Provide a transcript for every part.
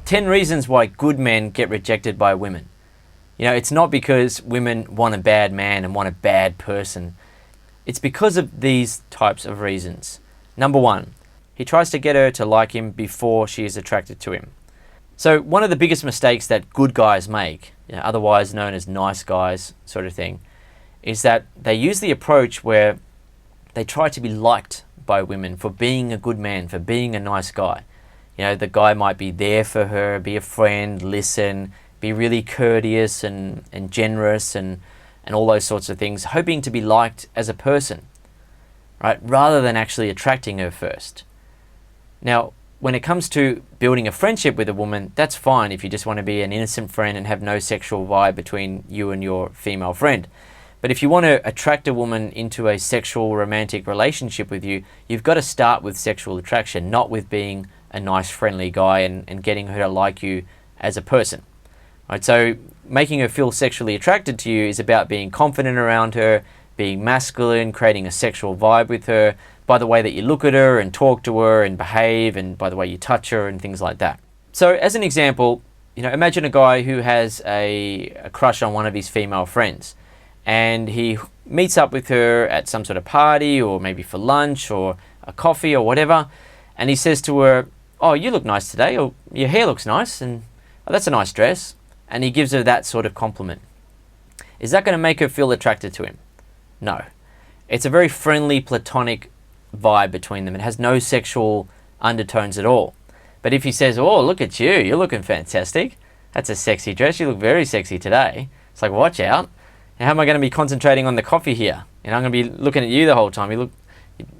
10 reasons why good men get rejected by women. You know, it's not because women want a bad man and want a bad person. It's because of these types of reasons. Number one, he tries to get her to like him before she is attracted to him. So one of the biggest mistakes that good guys make, you know, otherwise known as nice guys sort of thing, is that they use the approach where they try to be liked by women for being a good man, for being a nice guy. You know, the guy might be there for her, be a friend, listen, be really courteous and generous and all those sorts of things, hoping to be liked as a person, right? Rather than actually attracting her first. Now, when it comes to building a friendship with a woman, that's fine if you just want to be an innocent friend and have no sexual vibe between you and your female friend. But if you want to attract a woman into a sexual romantic relationship with you, you've got to start with sexual attraction, not with being a nice friendly guy and getting her to like you as a person. Right? So making her feel sexually attracted to you is about being confident around her, being masculine, creating a sexual vibe with her by the way that you look at her and talk to her and behave, and by the way you touch her and things like that. So as an example, you know, imagine a guy who has a crush on one of his female friends, and he meets up with her at some sort of party or maybe for lunch or a coffee or whatever, and he says to her, "Oh, you look nice today," or "Your hair looks nice," and "Oh, that's a nice dress." And he gives her that sort of compliment. Is that going to make her feel attracted to him? No. It's a very friendly, platonic vibe between them. It has no sexual undertones at all. But if he says, "Oh, look at you, you're looking fantastic. That's a sexy dress. You look very sexy today." It's like, watch out. How am I going to be concentrating on the coffee here? You know, I'm going to be looking at you the whole time. You're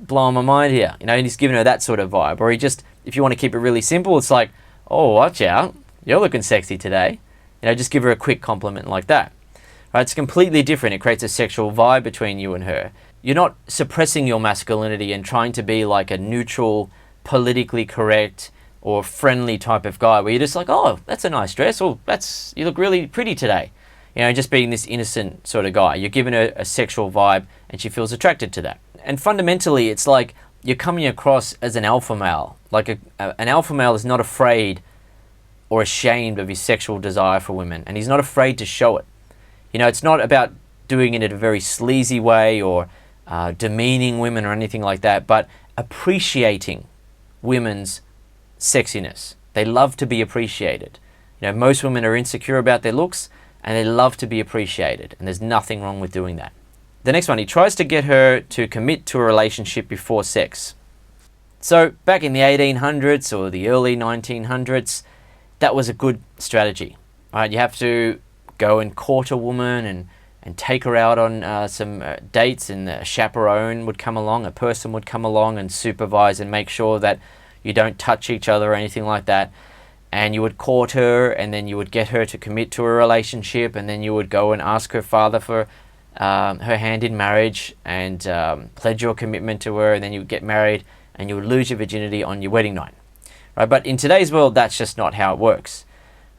blowing my mind here. You know, and he's giving her that sort of vibe. Or he just, if you want to keep it really simple, it's like, "Oh, watch out. You're looking sexy today." You know, just give her a quick compliment like that. Right? It's completely different. It creates a sexual vibe between you and her. You're not suppressing your masculinity and trying to be like a neutral, politically correct, or friendly type of guy where you're just like, "Oh, that's a nice dress," or "You look really pretty today." You know, just being this innocent sort of guy. You're giving her a sexual vibe and she feels attracted to that. And fundamentally, it's like you're coming across as an alpha male. Like an alpha male is not afraid or ashamed of his sexual desire for women, and he's not afraid to show it. You know, it's not about doing it in a very sleazy way or demeaning women or anything like that, but appreciating women's sexiness. They love to be appreciated. You know, most women are insecure about their looks, and they love to be appreciated, and there's nothing wrong with doing that. The next one, he tries to get her to commit to a relationship before sex. So back in the 1800s or the early 1900s, that was a good strategy. Right? You have to go and court a woman and take her out on some dates, and a chaperone would come along, a person would come along and supervise and make sure that you don't touch each other or anything like that. And you would court her, and then you would get her to commit to a relationship, and then you would go and ask her father for her hand in marriage and pledge your commitment to her, and then you would get married and you would lose your virginity on your wedding night. Right? But in today's world, that's just not how it works.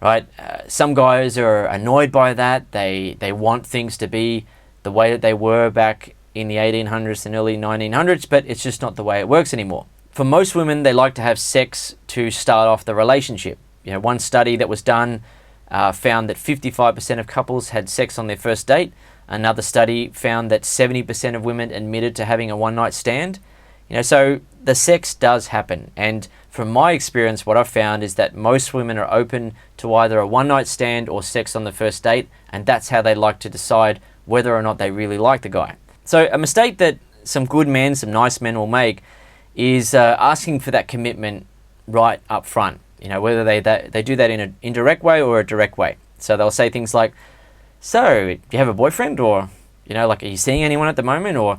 Right? Some guys are annoyed by that. They want things to be the way that they were back in the 1800s and early 1900s, but it's just not the way it works anymore. For most women, they like to have sex to start off the relationship. You know, one study that was done found that 55% of couples had sex on their first date. Another study found that 70% of women admitted to having a one-night stand. You know, so the sex does happen. And from my experience, what I've found is that most women are open to either a one-night stand or sex on the first date, and that's how they like to decide whether or not they really like the guy. So a mistake that some good men, some nice men will make is asking for that commitment right up front. You know, whether they do that in an indirect way or a direct way. So they'll say things like, "So, do you have a boyfriend?" Or, you know, like, "Are you seeing anyone at the moment?" Or,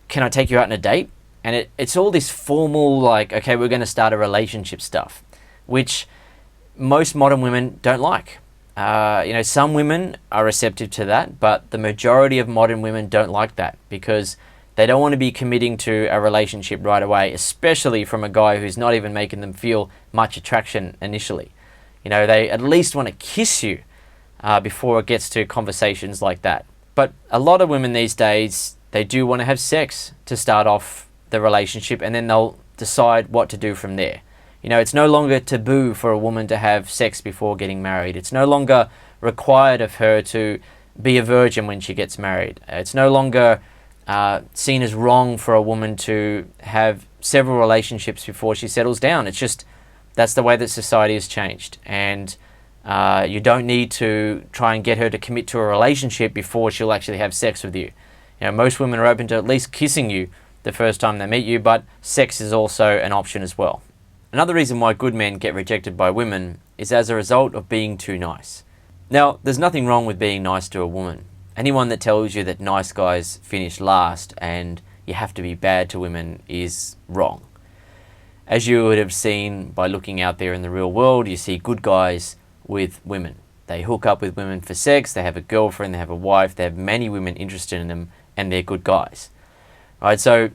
"Can I take you out on a date?" And it's all this formal, like, okay, we're going to start a relationship stuff, which most modern women don't like. You know, some women are receptive to that, but the majority of modern women don't like that because they don't want to be committing to a relationship right away, especially from a guy who's not even making them feel much attraction initially. You know, they at least want to kiss you before it gets to conversations like that. But a lot of women these days, they do want to have sex to start off the relationship, and then they'll decide what to do from there. You know, it's no longer taboo for a woman to have sex before getting married. It's no longer required of her to be a virgin when she gets married. It's no longer seen as wrong for a woman to have several relationships before she settles down. It's just, that's the way that society has changed. And you don't need to try and get her to commit to a relationship before she'll actually have sex with you. You know, most women are open to at least kissing you the first time they meet you, but sex is also an option as well. Another reason why good men get rejected by women is as a result of being too nice. Now, there's nothing wrong with being nice to a woman. Anyone that tells you that nice guys finish last and you have to be bad to women is wrong. As you would have seen by looking out there in the real world, you see good guys with women. They hook up with women for sex, they have a girlfriend, they have a wife, they have many women interested in them, and they're good guys. Right? So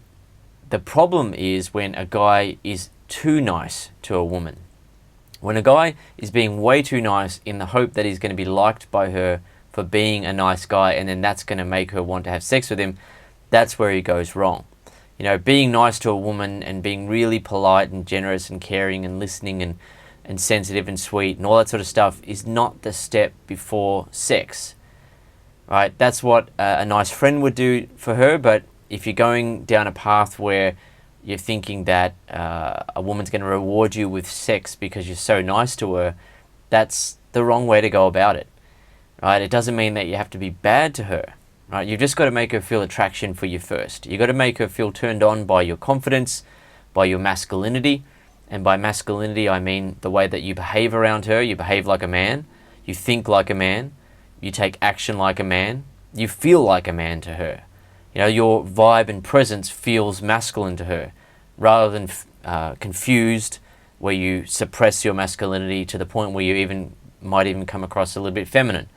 the problem is when a guy is too nice to a woman. When a guy is being way too nice in the hope that he's going to be liked by her for being a nice guy, and then that's going to make her want to have sex with him, that's where he goes wrong. You know, being nice to a woman and being really polite and generous and caring and listening and sensitive and sweet and all that sort of stuff is not the step before sex. Right? That's what a nice friend would do for her, but if you're going down a path where you're thinking that a woman's going to reward you with sex because you're so nice to her, that's the wrong way to go about it. Right? It doesn't mean that you have to be bad to her. Right? You've just got to make her feel attraction for you first. You've got to make her feel turned on by your confidence, by your masculinity. And by masculinity, I mean the way that you behave around her. You behave like a man. You think like a man. You take action like a man. You feel like a man to her. You know, your vibe and presence feels masculine to her, rather than confused, where you suppress your masculinity to the point where you might even come across a little bit feminine.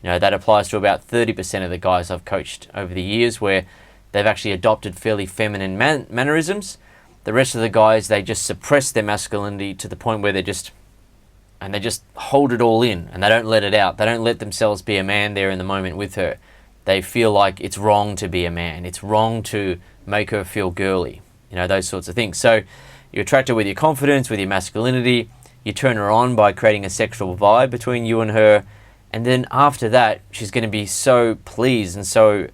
You know, that applies to about 30% of the guys I've coached over the years, where they've actually adopted fairly feminine mannerisms. The rest of the guys, they just suppress their masculinity to the point where they just hold it all in and they don't let it out. They don't let themselves be a man there in the moment with her. They feel like it's wrong to be a man. It's wrong to make her feel girly. You know, those sorts of things. So you attract her with your confidence, with your masculinity. You turn her on by creating a sexual vibe between you and her. And then after that, she's going to be so pleased and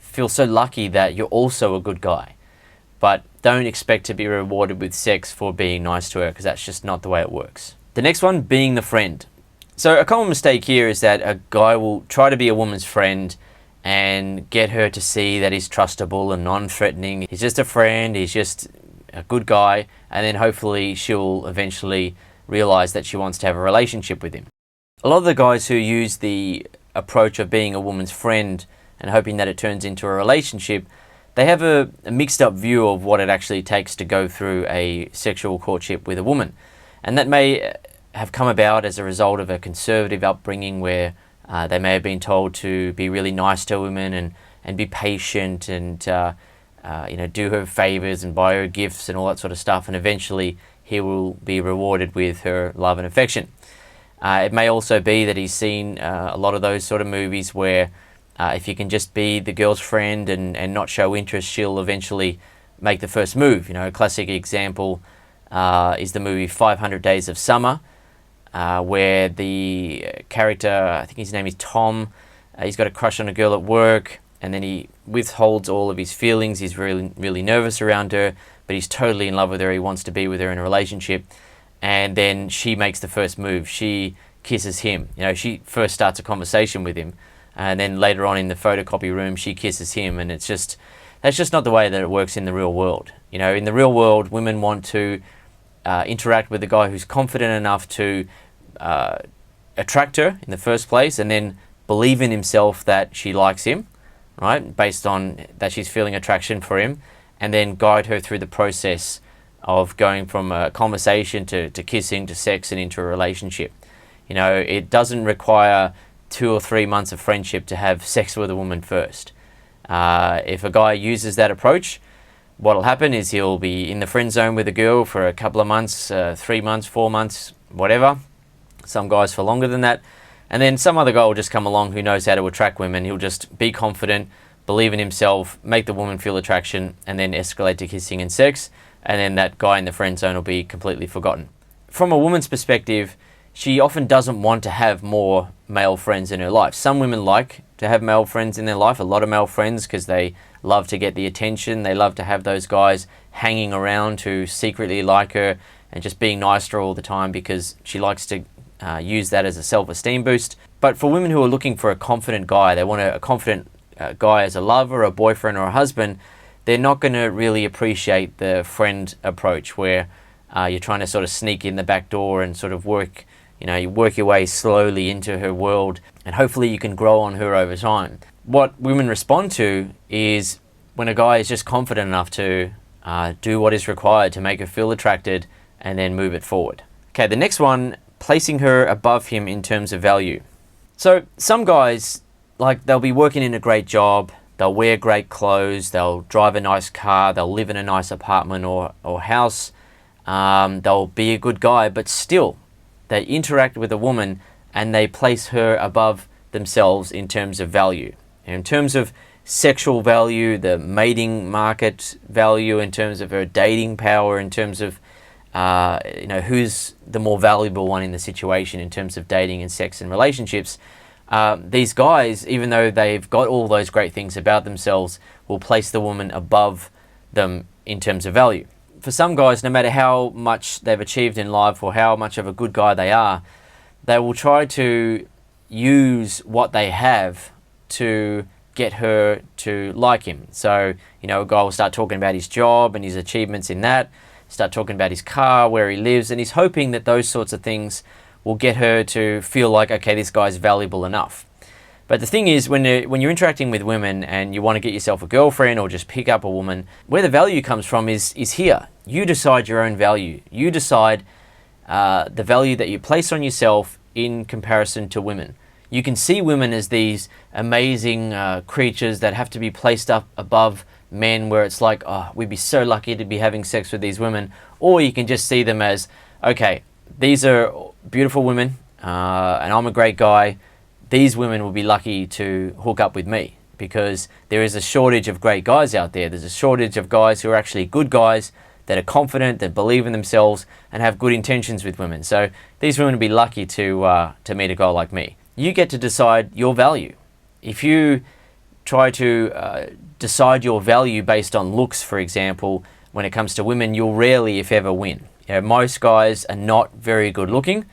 feel so lucky that you're also a good guy. But don't expect to be rewarded with sex for being nice to her, because that's just not the way it works. The next one, being the friend. So a common mistake here is that a guy will try to be a woman's friend and get her to see that he's trustable and non-threatening. He's just a friend, he's just a good guy, and then hopefully she'll eventually realize that she wants to have a relationship with him. A lot of the guys who use the approach of being a woman's friend and hoping that it turns into a relationship, they have a mixed up view of what it actually takes to go through a sexual courtship with a woman. And that may have come about as a result of a conservative upbringing where they may have been told to be really nice to women and be patient and do her favors and buy her gifts and all that sort of stuff. And eventually he will be rewarded with her love and affection. It may also be that he's seen a lot of those sort of movies where if you can just be the girl's friend and not show interest, she'll eventually make the first move. You know, a classic example is the movie 500 Days of Summer, where the character, I think his name is Tom, he's got a crush on a girl at work, and then he withholds all of his feelings. He's really, really nervous around her, but he's totally in love with her. He wants to be with her in a relationship. And then she makes the first move. She kisses him. You know, she first starts a conversation with him, and then later on in the photocopy room, she kisses him. And that's just not the way that it works in the real world. You know, in the real world, women want to interact with a guy who's confident enough to attract her in the first place, and then believe in himself that she likes him, right? Based on that she's feeling attraction for him, and then guide her through the process of going from a conversation to kissing to sex and into a relationship. You know, it doesn't require 2 or 3 months of friendship to have sex with a woman first. If a guy uses that approach, what'll happen is he'll be in the friend zone with a girl for a couple of months, 3 months, 4 months, whatever. Some guys for longer than that. And then some other guy will just come along who knows how to attract women. He'll just be confident, believe in himself, make the woman feel attraction, and then escalate to kissing and sex. and then that guy in the friend zone will be completely forgotten. From a woman's perspective, she often doesn't want to have more male friends in her life. Some women like to have male friends in their life, a lot of male friends, because they love to get the attention. They love to have those guys hanging around who secretly like her and just being nice to her all the time, because she likes to use that as a self-esteem boost. But for women who are looking for a confident guy, they want a confident guy as a lover, a boyfriend, or a husband, they're not going to really appreciate the friend approach where you're trying to sort of sneak in the back door and sort of work your way slowly into her world, and hopefully you can grow on her over time. What women respond to is when a guy is just confident enough to do what is required to make her feel attracted and then move it forward. Okay, the next one, placing her above him in terms of value. So some guys, like, they'll be working in a great job, they'll wear great clothes, they'll drive a nice car, they'll live in a nice apartment or house, they'll be a good guy, but still they interact with a woman and they place her above themselves in terms of value. In terms of sexual value, the mating market value, in terms of her dating power, in terms of who's the more valuable one in the situation in terms of dating and sex and relationships, these guys, even though they've got all those great things about themselves, will place the woman above them in terms of value. For some guys, no matter how much they've achieved in life or how much of a good guy they are, they will try to use what they have to get her to like him. So, a guy will start talking about his job and his achievements in that, start talking about his car, where he lives, and he's hoping that those sorts of things will get her to feel like, okay, this guy's valuable enough. But the thing is, when you're interacting with women and you want to get yourself a girlfriend or just pick up a woman, where the value comes from is here. You decide your own value. You decide the value that you place on yourself in comparison to women. You can see women as these amazing creatures that have to be placed up above men, where it's like, oh, we'd be so lucky to be having sex with these women. Or you can just see them as, okay, these are beautiful women and I'm a great guy. These women will be lucky to hook up with me, because there is a shortage of great guys out there. There's a shortage of guys who are actually good guys, that are confident, that believe in themselves and have good intentions with women. So these women will be lucky to meet a guy like me. You get to decide your value. If you try to decide your value based on looks, for example, when it comes to women, you'll rarely, if ever, win. Most guys are not very good looking.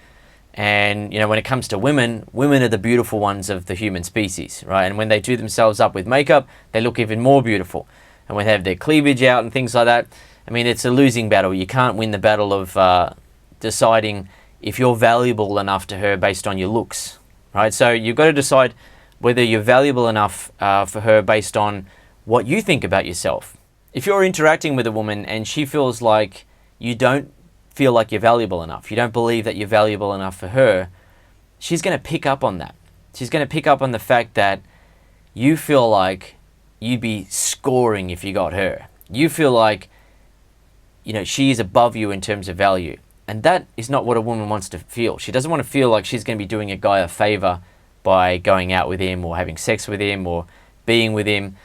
And, when it comes to women, women are the beautiful ones of the human species, right? And when they do themselves up with makeup, they look even more beautiful. And when they have their cleavage out and things like that, I mean, it's a losing battle. You can't win the battle of deciding if you're valuable enough to her based on your looks, right? So you've got to decide whether you're valuable enough for her based on what you think about yourself. If you're interacting with a woman and she feels like you don't feel like you're valuable enough, you don't believe that you're valuable enough for her, she's going to pick up on that. She's going to pick up on the fact that you feel like you'd be scoring if you got her. You feel like, she is above you in terms of value. And that is not what a woman wants to feel. She doesn't want to feel like she's going to be doing a guy a favor by going out with him or having sex with him or being with him.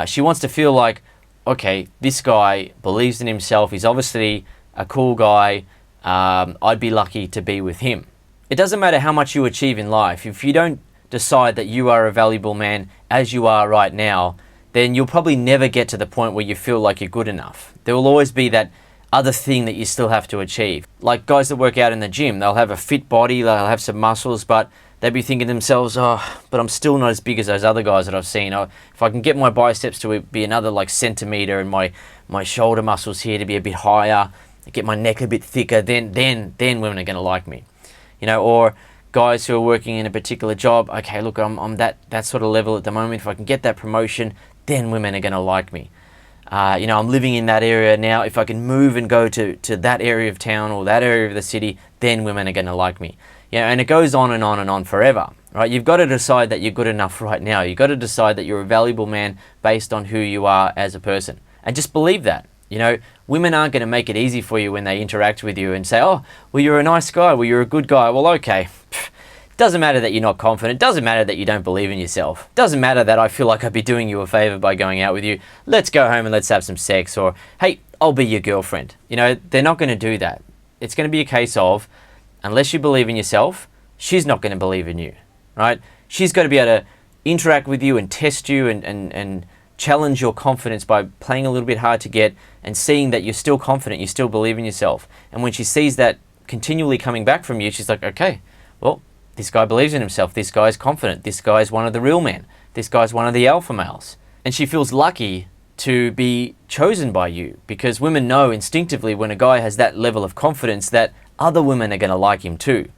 She wants to feel like, okay, this guy believes in himself. He's obviously a cool guy. I'd be lucky to be with him. It doesn't matter how much you achieve in life. If you don't decide that you are a valuable man as you are right now, then you'll probably never get to the point where you feel like you're good enough. There will always be that other thing that you still have to achieve. Like guys that work out in the gym, they'll have a fit body, they'll have some muscles, but they'll be thinking to themselves, oh, but I'm still not as big as those other guys that I've seen. If I can get my biceps to be another like centimeter and my shoulder muscles here to be a bit higher, get my neck a bit thicker, then women are going to like me. Or guys who are working in a particular job, okay, look, I'm that sort of level at the moment. If I can get that promotion, then women are going to like me. I'm living in that area now. If I can move and go to that area of town or that area of the city, then women are going to like me. And it goes on and on and on forever, right? You've got to decide that you're good enough right now. You've got to decide that you're a valuable man based on who you are as a person. And just believe that. Women aren't going to make it easy for you when they interact with you and say, oh, well, you're a nice guy. Well, you're a good guy. Well, okay. Doesn't matter that you're not confident. Doesn't matter that you don't believe in yourself. Doesn't matter that I feel like I'd be doing you a favor by going out with you. Let's go home and let's have some sex. Or, hey, I'll be your girlfriend. They're not going to do that. It's going to be a case of, unless you believe in yourself, she's not going to believe in you, right? She's got to be able to interact with you and test you and challenge your confidence by playing a little bit hard to get and seeing that you're still confident, you still believe in yourself. And when she sees that continually coming back from you, she's like, okay, well, this guy believes in himself. This guy's confident. This guy's one of the real men. This guy's one of the alpha males. And she feels lucky to be chosen by you, because women know instinctively when a guy has that level of confidence that other women are going to like him too,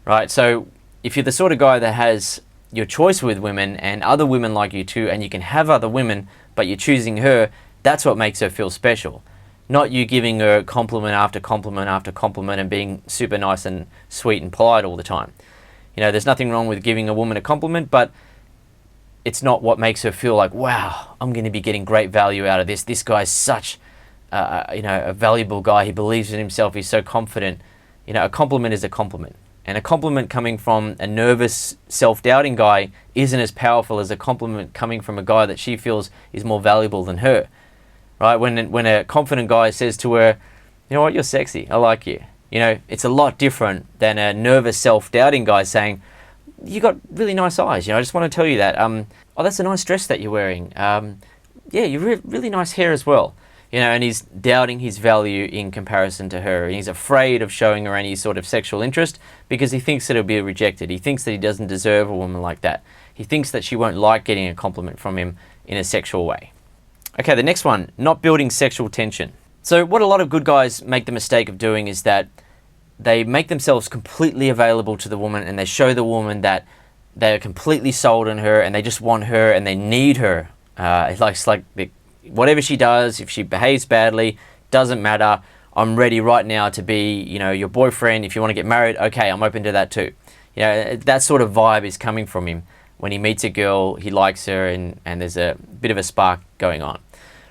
right? So if you're the sort of guy that has your choice with women and other women like you too, and you can have other women, but you're choosing her, that's what makes her feel special. Not you giving her compliment after compliment after compliment and being super nice and sweet and polite all the time. There's nothing wrong with giving a woman a compliment, but it's not what makes her feel like, wow, I'm going to be getting great value out of this. This guy's such, a valuable guy. He believes in himself. He's so confident. A compliment is a compliment. And a compliment coming from a nervous, self-doubting guy isn't as powerful as a compliment coming from a guy that she feels is more valuable than her, right? When a confident guy says to her, you know what, you're sexy, I like you. It's a lot different than a nervous, self-doubting guy saying, you got really nice eyes. I just want to tell you that. Oh, that's a nice dress that you're wearing. Yeah, really nice hair as well. And he's doubting his value in comparison to her. And he's afraid of showing her any sort of sexual interest because he thinks that he'll be rejected. He thinks that he doesn't deserve a woman like that. He thinks that she won't like getting a compliment from him in a sexual way. Okay, the next one, not building sexual tension. So what a lot of good guys make the mistake of doing is that they make themselves completely available to the woman and they show the woman that they're completely sold on her and they just want her and they need her. It's like whatever she does, if she behaves badly, doesn't matter. I'm ready right now to be, your boyfriend. If you want to get married, okay, I'm open to that too. That sort of vibe is coming from him. When he meets a girl, he likes her and there's a bit of a spark going on,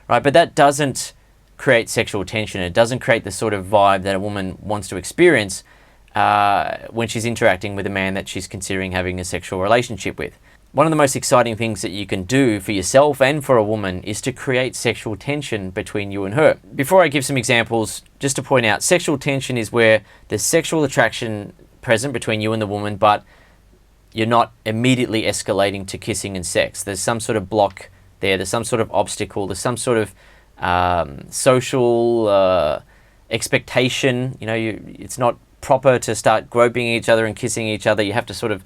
right? But that doesn't create sexual tension. It doesn't create the sort of vibe that a woman wants to experience when she's interacting with a man that she's considering having a sexual relationship with. One of the most exciting things that you can do for yourself and for a woman is to create sexual tension between you and her. Before I give some examples, just to point out, sexual tension is where there's sexual attraction present between you and the woman, but you're not immediately escalating to kissing and sex. There's some sort of block there. There's some sort of obstacle. There's some sort of social expectation. It's not proper to start groping each other and kissing each other. You have to sort of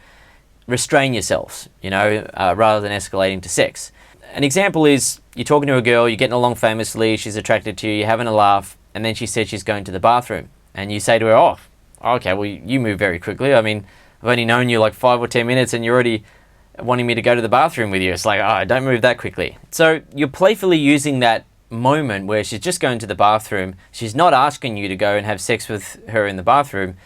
restrain yourselves, rather than escalating to sex. An example is you're talking to a girl, you're getting along famously, she's attracted to you, you're having a laugh, and then she says she's going to the bathroom. And you say to her, oh, okay, well, you move very quickly. I mean, I've only known you like 5 or 10 minutes and you're already wanting me to go to the bathroom with you. It's like, oh, don't move that quickly. So you're playfully using that moment where she's just going to the bathroom. She's not asking you to go and have sex with her in the bathroom.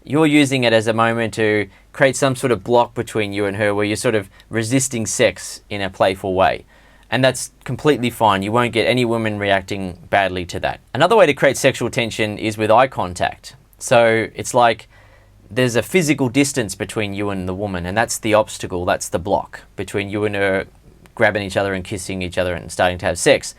You're using it as a moment to create some sort of block between you and her where you're sort of resisting sex in a playful way. And that's completely fine. You won't get any women reacting badly to that. Another way to create sexual tension is with eye contact. So it's like there's a physical distance between you and the woman, and that's the obstacle, that's the block between you and her grabbing each other and kissing each other and starting to have sex.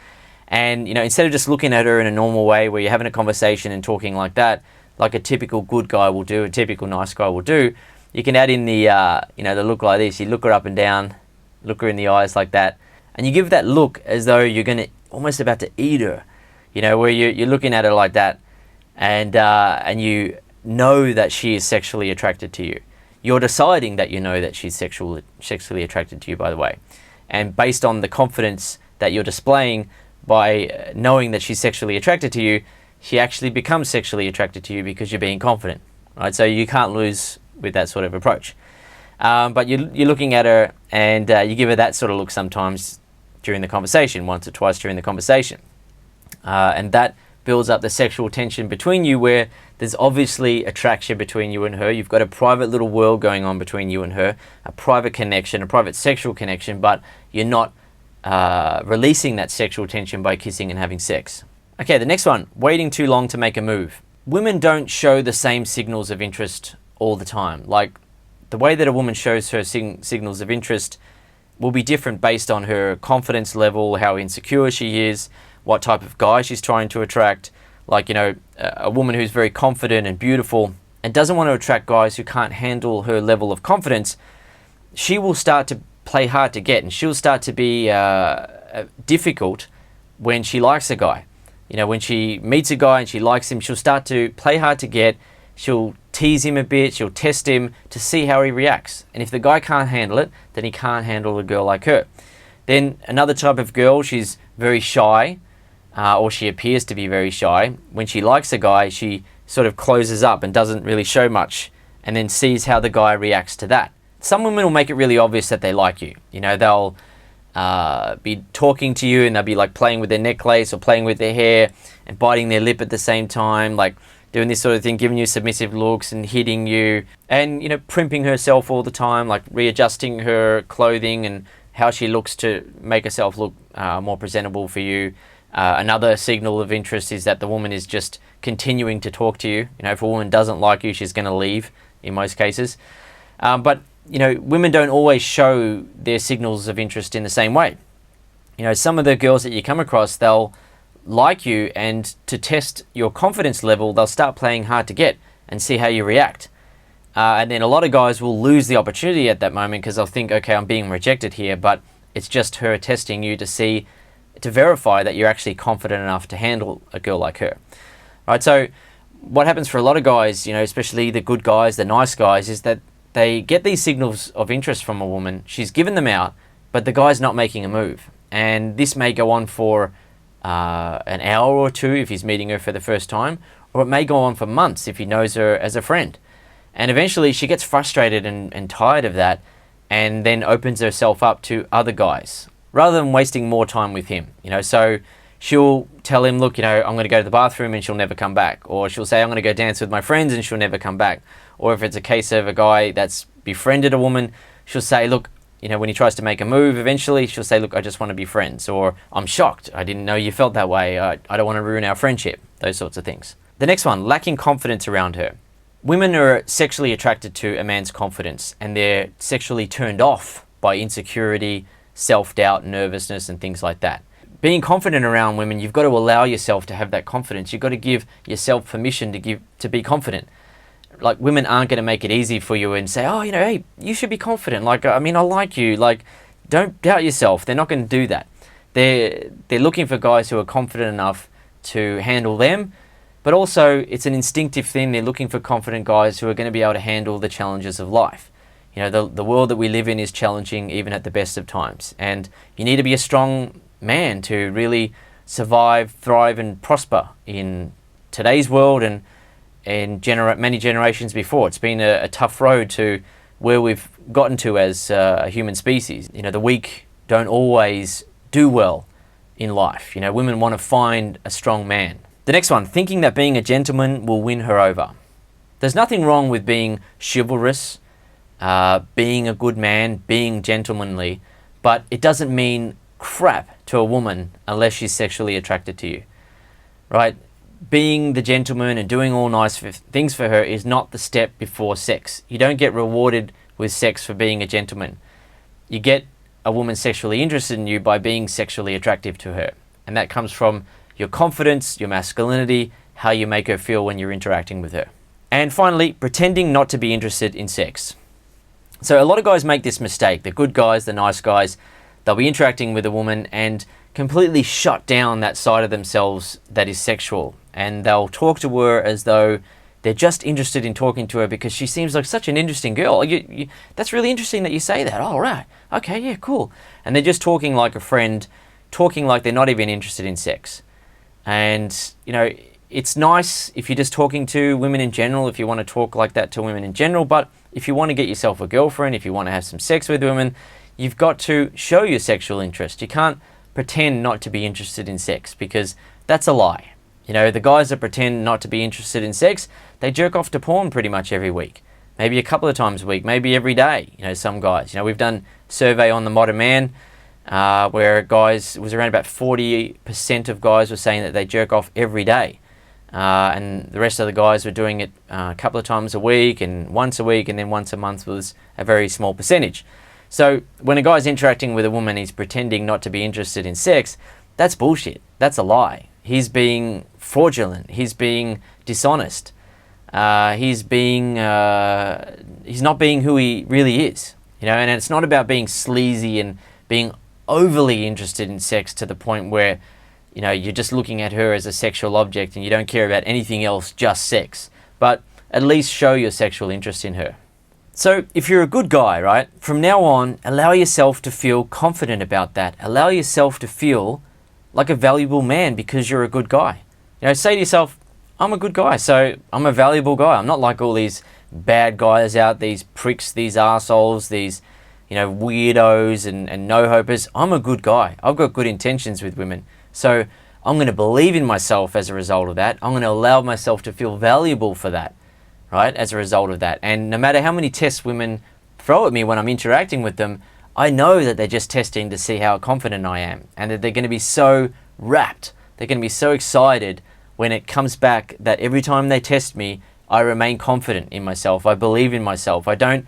And, instead of just looking at her in a normal way where you're having a conversation and talking like that, like a typical good guy will do, a typical nice guy will do, you can add in the look like this. You look her up and down, look her in the eyes like that, and you give that look as though you're almost about to eat her, where you're looking at her like that, and you know that she is sexually attracted to you. You're deciding that you know that she's sexually attracted to you, by the way. And based on the confidence that you're displaying by knowing that she's sexually attracted to you, she actually becomes sexually attracted to you because you're being confident, right? So you can't lose with that sort of approach. But you're looking at her and you give her that sort of look sometimes during the conversation, once or twice during the conversation. And that builds up the sexual tension between you where there's obviously attraction between you and her. You've got a private little world going on between you and her, a private connection, a private sexual connection, but you're not releasing that sexual tension by kissing and having sex. Okay, the next one, waiting too long to make a move. Women don't show the same signals of interest all the time. Like, The way that a woman shows her signals of interest will be different based on her confidence level, how insecure she is, what type of guy she's trying to attract. Like, a woman who's very confident and beautiful and doesn't want to attract guys who can't handle her level of confidence, she will start to play hard to get, and she'll start to be difficult when she likes a guy. When she meets a guy and she likes him, she'll start to play hard to get. She'll tease him a bit, she'll test him to see how he reacts. And if the guy can't handle it, then he can't handle a girl like her. Then another type of girl, she's very shy, or she appears to be very shy. When she likes a guy, she sort of closes up and doesn't really show much, and then sees how the guy reacts to that. Some women will make it really obvious that they like you. They'll be talking to you and they'll be like playing with their necklace or playing with their hair and biting their lip at the same time, like doing this sort of thing, giving you submissive looks and hitting you, and primping herself all the time, like readjusting her clothing and how she looks to make herself look more presentable for you. Another signal of interest is that the woman is just continuing to talk to you. If a woman doesn't like you, she's going to leave in most cases. But women don't always show their signals of interest in the same way. Some of the girls that you come across, they'll like you, and to test your confidence level, they'll start playing hard to get and see how you react. And then a lot of guys will lose the opportunity at that moment because they'll think, okay, I'm being rejected here, but it's just her testing you to verify that you're actually confident enough to handle a girl like her. Right? So what happens for a lot of guys, especially the good guys, the nice guys, is that they get these signals of interest from a woman. She's given them out, but the guy's not making a move. And this may go on for an hour or two if he's meeting her for the first time, or it may go on for months if he knows her as a friend. And eventually she gets frustrated and tired of that, and then opens herself up to other guys rather than wasting more time with him. So she'll tell him, look, I'm going to go to the bathroom, and she'll never come back. Or she'll say, I'm going to go dance with my friends, and she'll never come back. Or if it's a case of a guy that's befriended a woman, she'll say, look, when he tries to make a move, eventually she'll say, look, I just want to be friends. Or I'm shocked. I didn't know you felt that way. I don't want to ruin our friendship. Those sorts of things. The next one, lacking confidence around her. Women are sexually attracted to a man's confidence, and they're sexually turned off by insecurity, self-doubt, nervousness, and things like that. Being confident around women, you've got to allow yourself to have that confidence. You've got to give yourself permission to be confident. Like, women aren't going to make it easy for you and say, oh, hey, you should be confident. Like, I like you. Like, don't doubt yourself. They're not going to do that. They're looking for guys who are confident enough to handle them, but also it's an instinctive thing. They're looking for confident guys who are going to be able to handle the challenges of life. The world that we live in is challenging even at the best of times, and you need to be a strong man to really survive, thrive, and prosper in today's world and many generations before. It's been a tough road to where we've gotten to as a human species. The weak don't always do well in life. Women want to find a strong man. The next one, thinking that being a gentleman will win her over. There's nothing wrong with being chivalrous, being a good man, being gentlemanly, but it doesn't mean crap to a woman unless she's sexually attracted to you, right? Being the gentleman and doing all nice things for her is not the step before sex. You don't get rewarded with sex for being a gentleman. You get a woman sexually interested in you by being sexually attractive to her. And that comes from your confidence, your masculinity, how you make her feel when you're interacting with her. And finally, pretending not to be interested in sex. So a lot of guys make this mistake. The good guys, the nice guys, they'll be interacting with a woman and completely shut down that side of themselves that is sexual. And they'll talk to her as though they're just interested in talking to her because she seems like such an interesting girl. That's really interesting that you say that. Oh, right. Okay, yeah, cool. And they're just talking like a friend, talking like they're not even interested in sex. And, it's nice if you're just talking to women in general, if you want to talk like that to women in general. But if you want to get yourself a girlfriend, if you want to have some sex with women, you've got to show your sexual interest. You can't pretend not to be interested in sex, because that's a lie. The guys that pretend not to be interested in sex, they jerk off to porn pretty much every week. Maybe a couple of times a week, maybe every day. Some guys. We've done a survey on the Modern Man where it was around about 40% of guys were saying that they jerk off every day. and the rest of the guys were doing it a couple of times a week and once a week, and then once a month was a very small percentage. So when a guy's interacting with a woman, he's pretending not to be interested in sex. That's bullshit. That's a lie. He's being fraudulent. He's being dishonest. He's not being who he really is. And it's not about being sleazy and being overly interested in sex to the point where you're just looking at her as a sexual object and you don't care about anything else, just sex. But at least show your sexual interest in her. So if you're a good guy, right, from now on, allow yourself to feel confident about that. Allow yourself to feel like a valuable man because you're a good guy. Say to yourself, I'm a good guy, so I'm a valuable guy. I'm not like all these bad guys out, these pricks, these assholes, these weirdos and no-hopers. I'm a good guy. I've got good intentions with women. So I'm going to believe in myself as a result of that. I'm going to allow myself to feel valuable for that, right, as a result of that. And no matter how many tests women throw at me when I'm interacting with them, I know that they're just testing to see how confident I am, and that they're going to be so rapt, they're going to be so excited when it comes back that every time they test me, I remain confident in myself. I believe in myself. I don't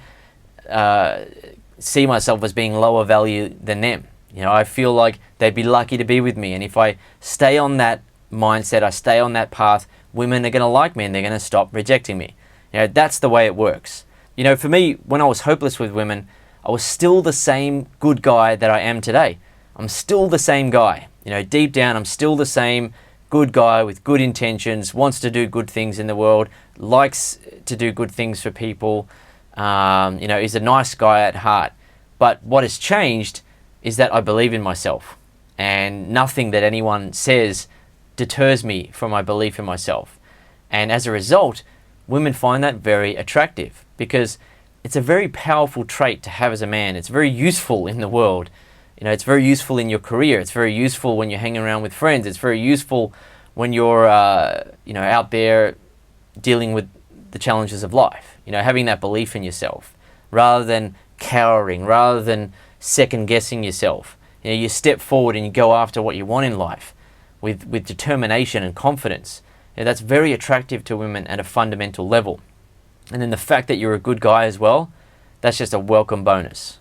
see myself as being lower value than them. I feel like they'd be lucky to be with me. And if I stay on that mindset, I stay on that path, women are going to like me and they're going to stop rejecting me. That's the way it works. For me, when I was hopeless with women, I was still the same good guy that I am today. I'm still the same guy. Deep down, I'm still the same good guy with good intentions, wants to do good things in the world, likes to do good things for people, is a nice guy at heart. But what has changed is that I believe in myself, and nothing that anyone says deters me from my belief in myself. And as a result, women find that very attractive because it's a very powerful trait to have as a man. It's very useful in the world. It's very useful in your career. It's very useful when you're hanging around with friends. It's very useful when you're, out there dealing with the challenges of life. Having that belief in yourself rather than cowering, rather than second guessing yourself. You step forward and you go after what you want in life with determination and confidence. That's very attractive to women at a fundamental level. And then the fact that you're a good guy as well, that's just a welcome bonus.